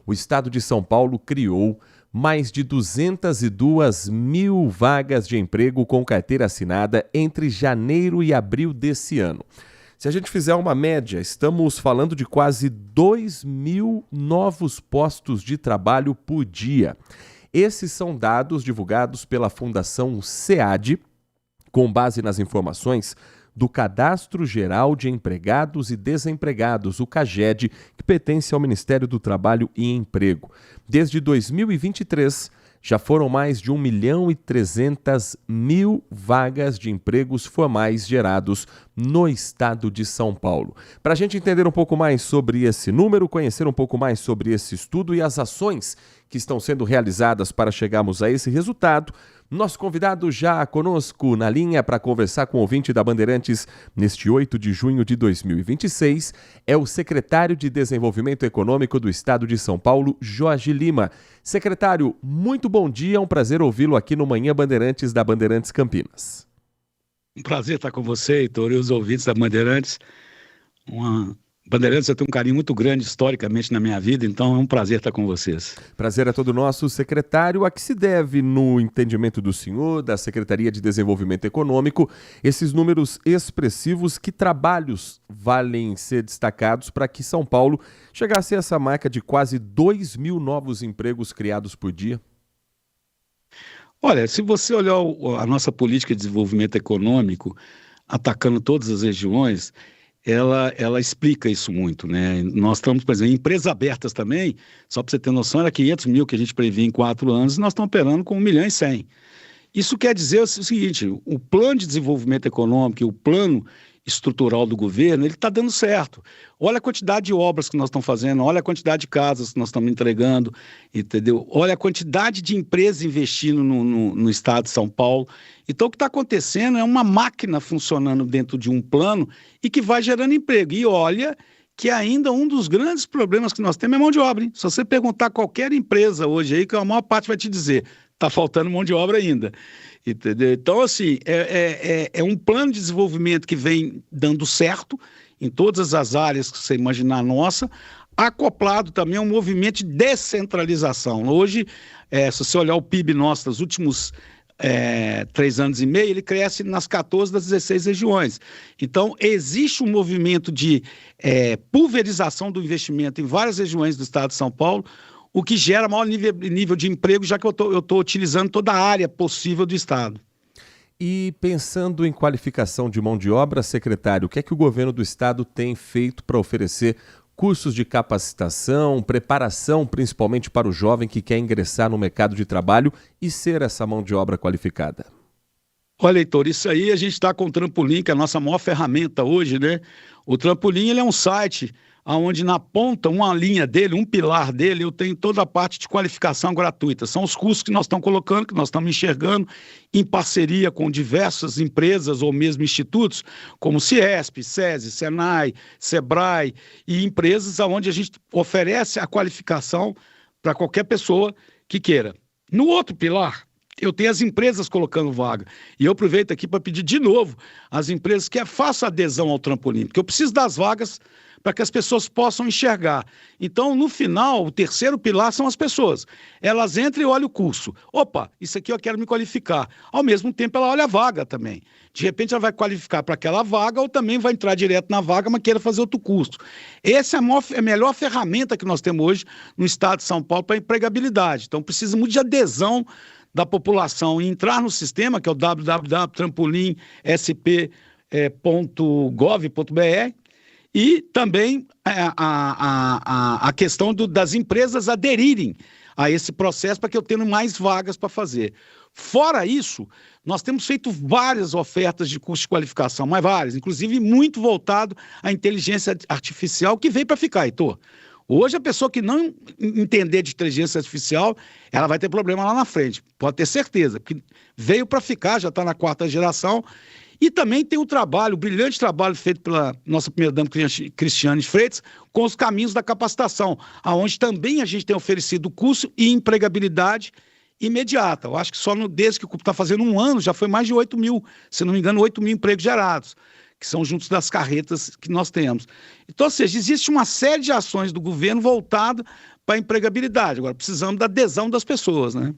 o estado de São Paulo criou mais de 202 mil vagas de emprego com carteira assinada entre janeiro e abril desse ano. Se a gente fizer uma média, estamos falando de quase 2 mil novos postos de trabalho por dia. Esses são dados divulgados pela Fundação SEAD, com base nas informações do Cadastro Geral de Empregados e Desempregados, o CAGED, que pertence ao Ministério do Trabalho e Emprego. Desde 2023, já foram mais de 1.300.000 vagas de empregos formais gerados no estado de São Paulo. Para a gente entender um pouco mais sobre esse número, conhecer um pouco mais sobre esse estudo e as ações que estão sendo realizadas para chegarmos a esse resultado, nosso convidado já conosco na linha para conversar com o ouvinte da Bandeirantes neste 8 de junho de 2026 é o secretário de Desenvolvimento Econômico do Estado de São Paulo, Jorge Lima. Secretário, muito bom dia, é um prazer ouvi-lo aqui no Manhã Bandeirantes da Bandeirantes Campinas. Um prazer estar com você, Heitor, e os ouvintes da Bandeirantes. Bandeirantes, eu tenho um carinho muito grande historicamente na minha vida, então é um prazer estar com vocês. Prazer é todo nosso, secretário. A que se deve, no entendimento do senhor, da Secretaria de Desenvolvimento Econômico, esses números expressivos? Que trabalhos valem ser destacados para que São Paulo chegasse a essa marca de quase 2 mil novos empregos criados por dia? Olha, se você olhar a nossa política de desenvolvimento econômico, atacando todas as regiões, ela explica isso muito, né? Nós estamos, por exemplo, em empresas abertas também, só para você ter noção, era 500 mil que a gente previa em 4 anos, e nós estamos operando com 1 milhão e 100. Isso quer dizer o seguinte, o plano de desenvolvimento econômico e o plano estrutural do governo, ele está dando certo. Olha a quantidade de obras que nós estamos fazendo, olha a quantidade de casas que nós estamos entregando, entendeu? Olha a quantidade de empresas investindo no estado de São Paulo. Então, o que está acontecendo é uma máquina funcionando dentro de um plano e que vai gerando emprego. E olha que ainda um dos grandes problemas que nós temos é mão de obra, hein? Se você perguntar a qualquer empresa hoje aí, que a maior parte vai te dizer, está faltando mão de obra ainda. Entendeu? Então, assim, é um plano de desenvolvimento que vem dando certo em todas as áreas que você imaginar nossa, acoplado também a um movimento de descentralização. Hoje, se você olhar o PIB nosso nos últimos 3 anos e meio, ele cresce nas 14 das 16 regiões. Então, existe um movimento de pulverização do investimento em várias regiões do estado de São Paulo, o que gera maior nível de emprego, já que eu estou utilizando toda a área possível do estado. E pensando em qualificação de mão de obra, secretário, o que é que o governo do estado tem feito para oferecer cursos de capacitação, preparação, principalmente para o jovem que quer ingressar no mercado de trabalho e ser essa mão de obra qualificada? Olha, Heitor, isso aí a gente está com o Trampolim, que é a nossa maior ferramenta hoje, né? O Trampolim, ele é um site onde na ponta, uma linha dele, um pilar dele, eu tenho toda a parte de qualificação gratuita. São os cursos que nós estamos colocando, que nós estamos enxergando em parceria com diversas empresas ou mesmo institutos, como Ciesp, SESI, Senai, Sebrae e empresas onde a gente oferece a qualificação para qualquer pessoa que queira. No outro pilar, eu tenho as empresas colocando vaga. E eu aproveito aqui para pedir de novo às empresas que façam adesão ao Trampolim, porque eu preciso das vagas para que as pessoas possam enxergar. Então, no final, o terceiro pilar são as pessoas. Elas entram e olham o curso. Opa, isso aqui eu quero me qualificar. Ao mesmo tempo, ela olha a vaga também. De repente, ela vai qualificar para aquela vaga ou também vai entrar direto na vaga, mas queira fazer outro curso. Essa é a melhor ferramenta que nós temos hoje no estado de São Paulo para a empregabilidade. Então, precisa muito de adesão da população e entrar no sistema, que é o www.trampolinsp.gov.br, e também a questão das empresas aderirem a esse processo para que eu tenha mais vagas para fazer. Fora isso, nós temos feito várias ofertas de curso de qualificação, mas várias, inclusive muito voltado à inteligência artificial, que veio para ficar, Heitor. Hoje, a pessoa que não entender de inteligência artificial, ela vai ter problema lá na frente, pode ter certeza, porque veio para ficar, já está na 4ª geração. E também tem o brilhante trabalho feito pela nossa primeira-dama Cristiane Freitas, com os caminhos da capacitação, aonde também a gente tem oferecido curso e empregabilidade imediata. Eu acho que desde que está fazendo 1 ano, já foi mais de 8 mil, se não me engano, 8 mil empregos gerados. que são juntos das carretas que nós temos. Então, ou seja, existe uma série de ações do governo voltada para a empregabilidade. Agora, precisamos da adesão das pessoas, né?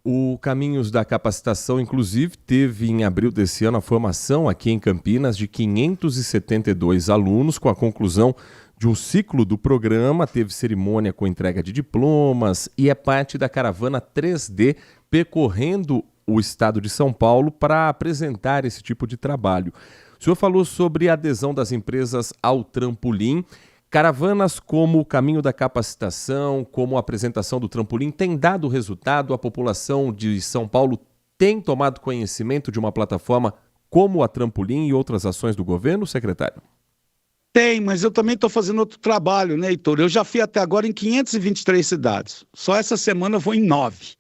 O Caminhos da Capacitação, inclusive, teve em abril desse ano a formação aqui em Campinas de 572 alunos, com a conclusão de um ciclo do programa, teve cerimônia com entrega de diplomas e é parte da caravana 3D percorrendo o estado de São Paulo para apresentar esse tipo de trabalho. O senhor falou sobre a adesão das empresas ao trampolim. Caravanas como o Caminho da Capacitação, como a apresentação do trampolim, tem dado resultado? A população de São Paulo tem tomado conhecimento de uma plataforma como a Trampolim e outras ações do governo, secretário? Tem, mas eu também estou fazendo outro trabalho, né, Heitor? Eu já fui até agora em 523 cidades. Só essa semana eu vou em 9.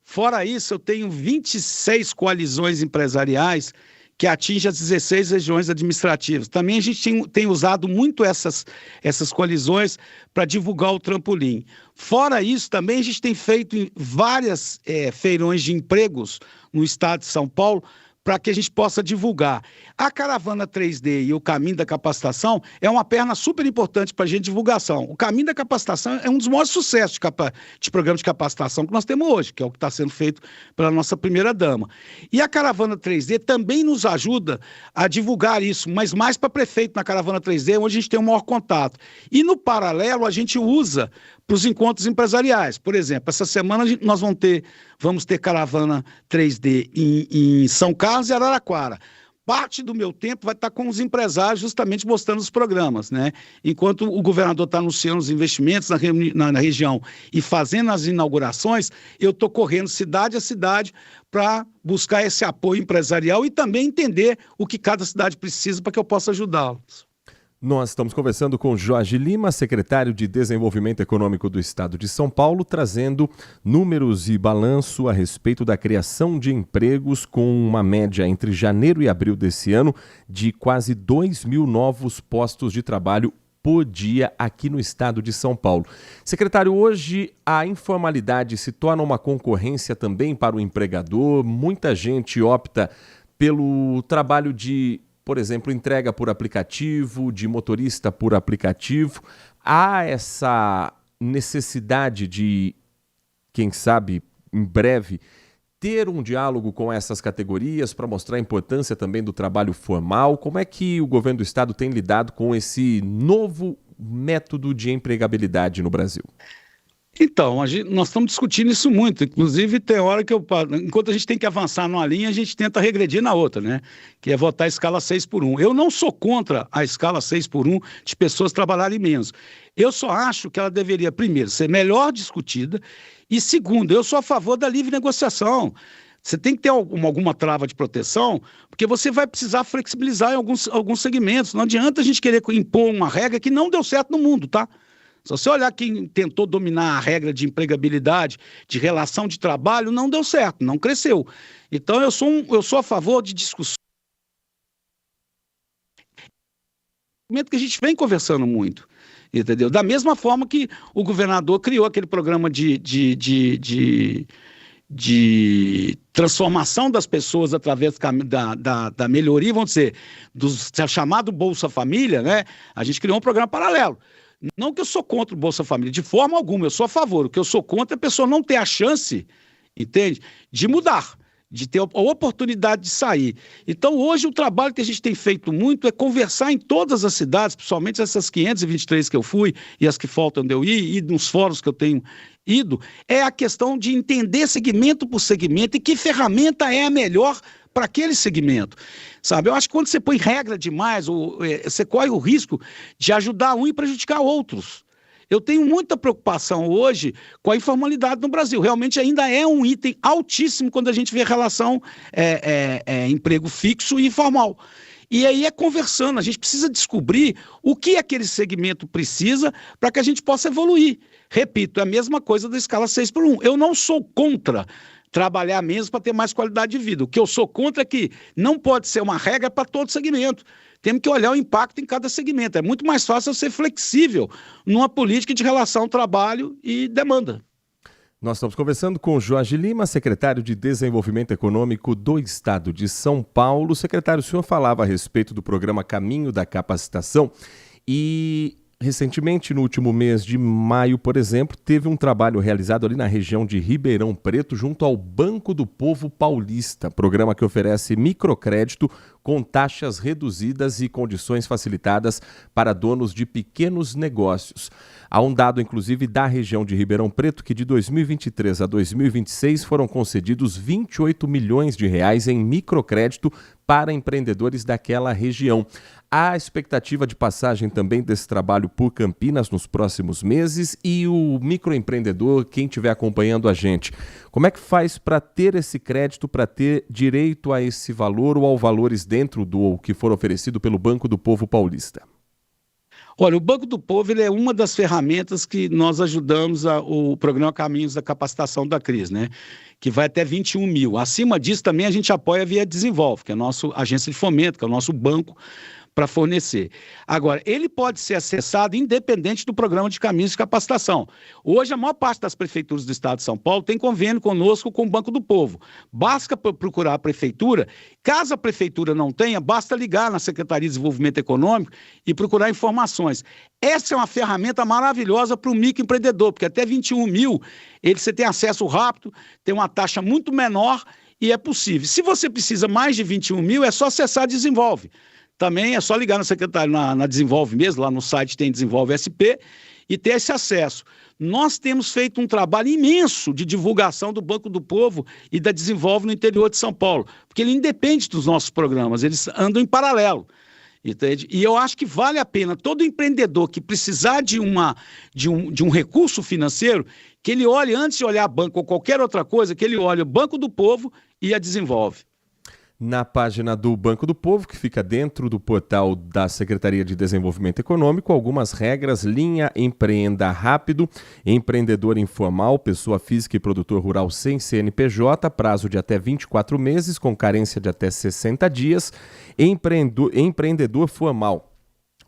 Fora isso, eu tenho 26 coalizões empresariais que atingem as 16 regiões administrativas. Também a gente tem usado muito essas coalizões para divulgar o trampolim. Fora isso, também a gente tem feito várias feirões de empregos no estado de São Paulo para que a gente possa divulgar. A caravana 3D e o Caminho da Capacitação é uma perna super importante para a gente divulgação. O Caminho da Capacitação é um dos maiores sucessos de programa de capacitação que nós temos hoje, que é o que está sendo feito pela nossa primeira-dama. E a caravana 3D também nos ajuda a divulgar isso, mas mais para prefeito na caravana 3D, onde a gente tem o maior contato. E no paralelo, a gente usa para os encontros empresariais. Por exemplo, essa semana nós vamos ter caravana 3D em São Carlos e Araraquara. Parte do meu tempo vai estar com os empresários justamente mostrando os programas, né? Enquanto o governador está anunciando os investimentos na região e fazendo as inaugurações, eu estou correndo cidade a cidade para buscar esse apoio empresarial e também entender o que cada cidade precisa para que eu possa ajudá-los. Nós estamos conversando com Jorge Lima, secretário de Desenvolvimento Econômico do Estado de São Paulo, trazendo números e balanço a respeito da criação de empregos com uma média entre janeiro e abril desse ano de quase 2.000 novos postos de trabalho por dia aqui no estado de São Paulo. Secretário, hoje a informalidade se torna uma concorrência também para o empregador. Muita gente opta pelo trabalho de, por exemplo, entrega por aplicativo, de motorista por aplicativo. Há essa necessidade de, quem sabe, em breve, ter um diálogo com essas categorias para mostrar a importância também do trabalho formal. Como é que o governo do estado tem lidado com esse novo método de empregabilidade no Brasil? Então, nós estamos discutindo isso muito. Inclusive, tem hora que enquanto a gente tem que avançar numa linha, a gente tenta regredir na outra, né? Que é votar a escala 6x1. Eu não sou contra a escala 6x1 de pessoas trabalharem menos. Eu só acho que ela deveria, primeiro, ser melhor discutida e, segundo, eu sou a favor da livre negociação. Você tem que ter alguma trava de proteção, porque você vai precisar flexibilizar em alguns segmentos. Não adianta a gente querer impor uma regra que não deu certo no mundo, tá? Se você olhar quem tentou dominar a regra de empregabilidade, de relação de trabalho, não deu certo, não cresceu. Então, eu sou a favor de discussão que a gente vem conversando muito, entendeu? Da mesma forma que o governador criou aquele programa de transformação das pessoas através da melhoria, vamos dizer, do chamado Bolsa Família, né? A gente criou um programa paralelo. Não que eu sou contra o Bolsa Família, de forma alguma, eu sou a favor. O que eu sou contra é a pessoa não ter a chance, entende, de mudar, de ter a oportunidade de sair. Então, hoje, o trabalho que a gente tem feito muito é conversar em todas as cidades, principalmente essas 523 que eu fui e as que faltam de eu ir, e nos fóruns que eu tenho ido, é a questão de entender segmento por segmento e que ferramenta é a melhor para aquele segmento, sabe? Eu acho que quando você põe regra demais, você corre o risco de ajudar um e prejudicar outros. Eu tenho muita preocupação hoje com a informalidade no Brasil. Realmente ainda é um item altíssimo quando a gente vê a relação emprego fixo e informal. E aí é conversando, a gente precisa descobrir o que aquele segmento precisa para que a gente possa evoluir. Repito, é a mesma coisa da escala 6x1. Eu não sou contra trabalhar mesmo para ter mais qualidade de vida. O que eu sou contra é que não pode ser uma regra para todo segmento. Temos que olhar o impacto em cada segmento. É muito mais fácil ser flexível numa política de relação trabalho e demanda. Nós estamos conversando com Jorge Lima, secretário de Desenvolvimento Econômico do Estado de São Paulo. Secretário, o senhor falava a respeito do programa Caminho da Capacitação e recentemente, no último mês de maio, por exemplo, teve um trabalho realizado ali na região de Ribeirão Preto junto ao Banco do Povo Paulista, programa que oferece microcrédito com taxas reduzidas e condições facilitadas para donos de pequenos negócios. Há um dado, inclusive, da região de Ribeirão Preto que de 2023 a 2026 foram concedidos 28 milhões de reais em microcrédito para empreendedores daquela região. Há expectativa de passagem também desse trabalho por Campinas nos próximos meses e o microempreendedor, quem estiver acompanhando a gente, como é que faz para ter esse crédito, para ter direito a esse valor ou a valores dentro do que for oferecido pelo Banco do Povo Paulista? Olha, o Banco do Povo ele é uma das ferramentas que nós ajudamos o programa Caminhos da Capacitação da Cris, né? Que vai até 21 mil. Acima disso também a gente apoia via Desenvolve, que é a nossa agência de fomento, que é o nosso banco para fornecer. Agora, ele pode ser acessado independente do programa de caminhos de capacitação. Hoje, a maior parte das prefeituras do estado de São Paulo tem convênio conosco com o Banco do Povo. Basta procurar a prefeitura. Caso a prefeitura não tenha, basta ligar na Secretaria de Desenvolvimento Econômico e procurar informações. Essa é uma ferramenta maravilhosa para o microempreendedor, porque até 21 mil você tem acesso rápido, tem uma taxa muito menor e é possível. Se você precisa mais de 21 mil, é só acessar Desenvolve. Também é só ligar na secretária, na Desenvolve mesmo, lá no site tem Desenvolve SP, e ter esse acesso. Nós temos feito um trabalho imenso de divulgação do Banco do Povo e da Desenvolve no interior de São Paulo, porque ele independe dos nossos programas, eles andam em paralelo. Entende? E eu acho que vale a pena todo empreendedor que precisar de um recurso financeiro, que ele olhe, antes de olhar banco ou qualquer outra coisa, que ele olhe o Banco do Povo e a Desenvolve. Na página do Banco do Povo, que fica dentro do portal da Secretaria de Desenvolvimento Econômico, algumas regras: linha Empreenda Rápido, empreendedor informal, pessoa física e produtor rural sem CNPJ, prazo de até 24 meses, com carência de até 60 dias, empreendedor formal,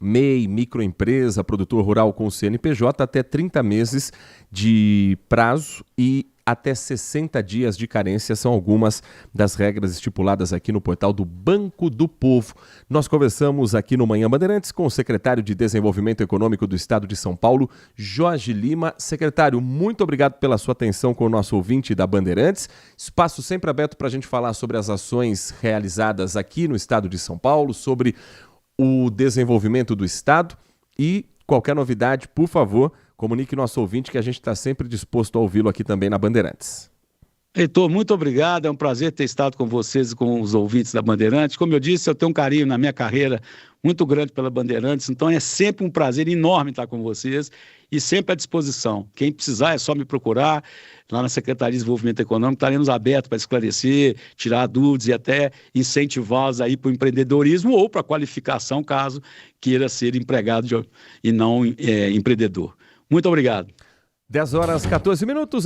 MEI, microempresa, produtor rural com CNPJ, até 30 meses de prazo e até 60 dias de carência são algumas das regras estipuladas aqui no portal do Banco do Povo. Nós conversamos aqui no Manhã Bandeirantes com o secretário de Desenvolvimento Econômico do Estado de São Paulo, Jorge Lima. Secretário, muito obrigado pela sua atenção com o nosso ouvinte da Bandeirantes. Espaço sempre aberto para a gente falar sobre as ações realizadas aqui no Estado de São Paulo, sobre o desenvolvimento do Estado e qualquer novidade, por favor, comunique nosso ouvinte que a gente está sempre disposto a ouvi-lo aqui também na Bandeirantes. Heitor, muito obrigado, é um prazer ter estado com vocês e com os ouvintes da Bandeirantes. Como eu disse, eu tenho um carinho na minha carreira muito grande pela Bandeirantes, então é sempre um prazer enorme estar com vocês e sempre à disposição. Quem precisar é só me procurar lá na Secretaria de Desenvolvimento Econômico, estaremos abertos para esclarecer, tirar dúvidas e até incentivá-los aí para o empreendedorismo ou para a qualificação, caso queira ser empregado e não empreendedor. Muito obrigado. 10 horas, 14 minutos.